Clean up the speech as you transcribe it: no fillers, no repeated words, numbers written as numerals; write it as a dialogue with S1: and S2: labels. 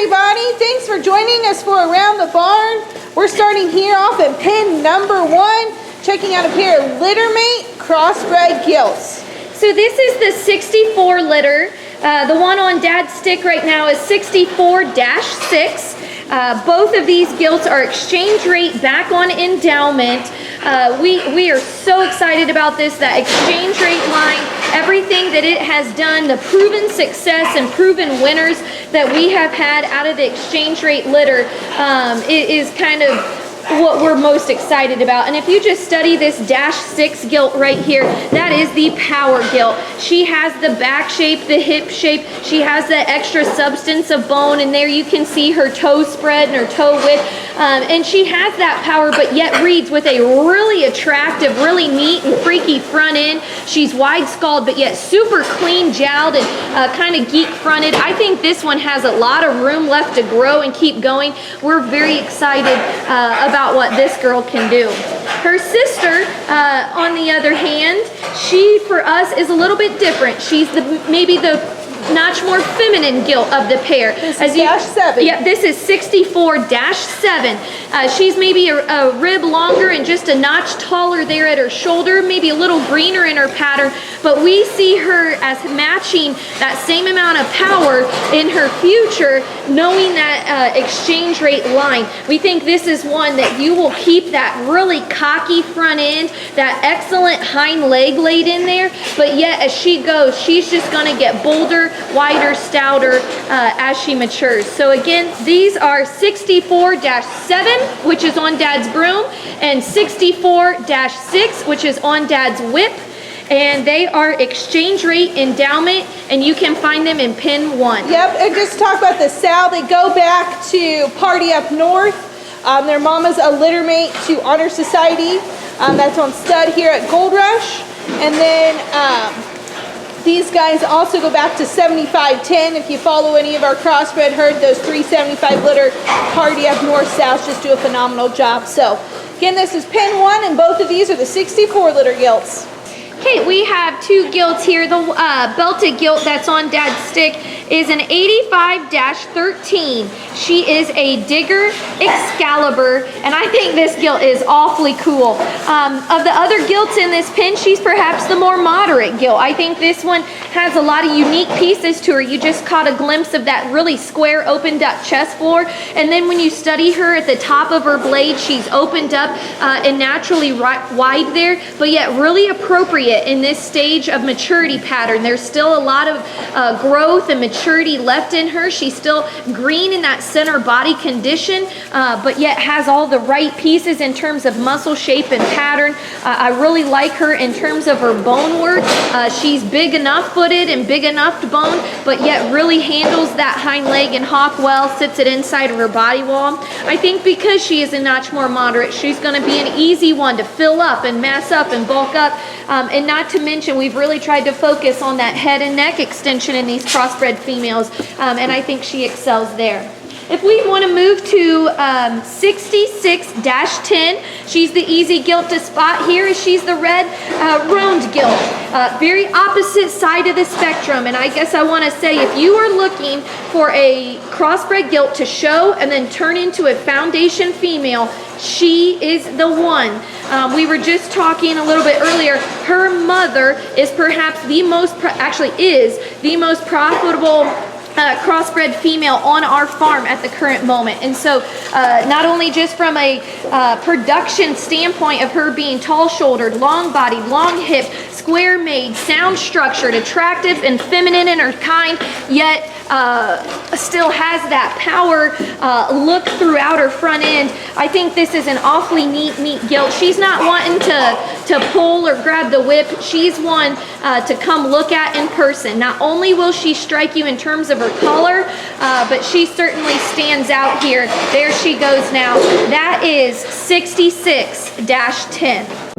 S1: everybody. Thanks for joining us for Around the Barn. We're starting here off at pin number 1, checking out a pair of Littermate crossbred gilts.
S2: So this is the 64 litter. The one on Dad's stick right now is 64-6. Both of these gilts are exchange rate back on endowment. We are so excited about this, that exchange rate line, everything that it has done, the proven success and proven winners that we have had out of the exchange rate litter is kind of what we're most excited about. And if you just study this -6 gilt right here, that is the power gilt. She has the back shape, the hip shape. She has the extra substance of bone, and there you can see her toe spread and her toe width. And she has that power, but yet reads with a really attractive, really neat and freaky front end. She's wide skulled, but yet super clean jowled and kind of geek fronted. I think this one has a lot of room left to grow and keep going. We're very excited about what this girl can do. Her sister, on the other hand, she for us is a little bit different. She's maybe the notch more feminine gilt of the pair.
S1: This is -7.
S2: Yeah, this is 64-7. She's maybe a rib longer and just a notch taller there at her shoulder, maybe a little greener in her pattern, but we see her as matching that same amount of power in her future, knowing that exchange rate line. We think this is one that you will keep that really cocky front end, that excellent hind leg laid in there, but yet as she goes, she's just gonna get bolder, wider, stouter as she matures. So again, these are 64-7, which is on Dad's broom, and 64-6, which is on Dad's whip. And they are exchange rate endowment, and you can find them in pin 1.
S1: Yep, and just talk about the sow. They go back to Party Up North. Their mama's a littermate to Honor Society. That's on stud here at Gold Rush. And then these guys also go back to 75-10. If you follow any of our crossbred herd, those 375 litter Party Up North sows just do a phenomenal job. So again, this is pin 1, and both of these are the 64 litter gilts.
S2: Okay, we have 2 gilts here. The belted gilt that's on Dad's stick is an 85-13. She is a Digger Excalibur, and I think this gilt is awfully cool. Of the other gilts in this pin, she's perhaps the more moderate gilt. I think this one has a lot of unique pieces to her. You just caught a glimpse of that really square opened up chest floor, and then when you study her at the top of her blade, she's opened up and naturally wide there, but yet really appropriate in this stage of maturity pattern. There's still a lot of growth and maturity left in her. She's still green in that center body condition, but yet has all the right pieces in terms of muscle shape and pattern. I really like her in terms of her bone work. She's big enough footed and big enough to bone, but yet really handles that hind leg and hock well, sits it inside of her body wall. I think because she is a notch more moderate, she's going to be an easy one to fill up and mass up and bulk up. And not to mention, we've really tried to focus on that head and neck extension in these crossbred females, and I think she excels there. If we want to move to 66-10, she's the easy gilt to spot here. She's the red roaned gilt, very opposite side of the spectrum. And I guess I want to say, if you are looking for a crossbred gilt to show and then turn into a foundation female, she is the one. We were just talking a little bit earlier. Her mother is perhaps the most, is the most profitable crossbred female on our farm at the current moment. And so not only just from a production standpoint of her being tall shouldered, long bodied, long hip, square made, sound structured, attractive and feminine in her kind, yet still has that power look throughout her front end. I think this is an awfully neat gilt. She's not wanting to pull or grab the whip. She's one to come look at in person. Not only will she strike you in terms of her color, but she certainly stands out here. There she goes now. That is 66-10.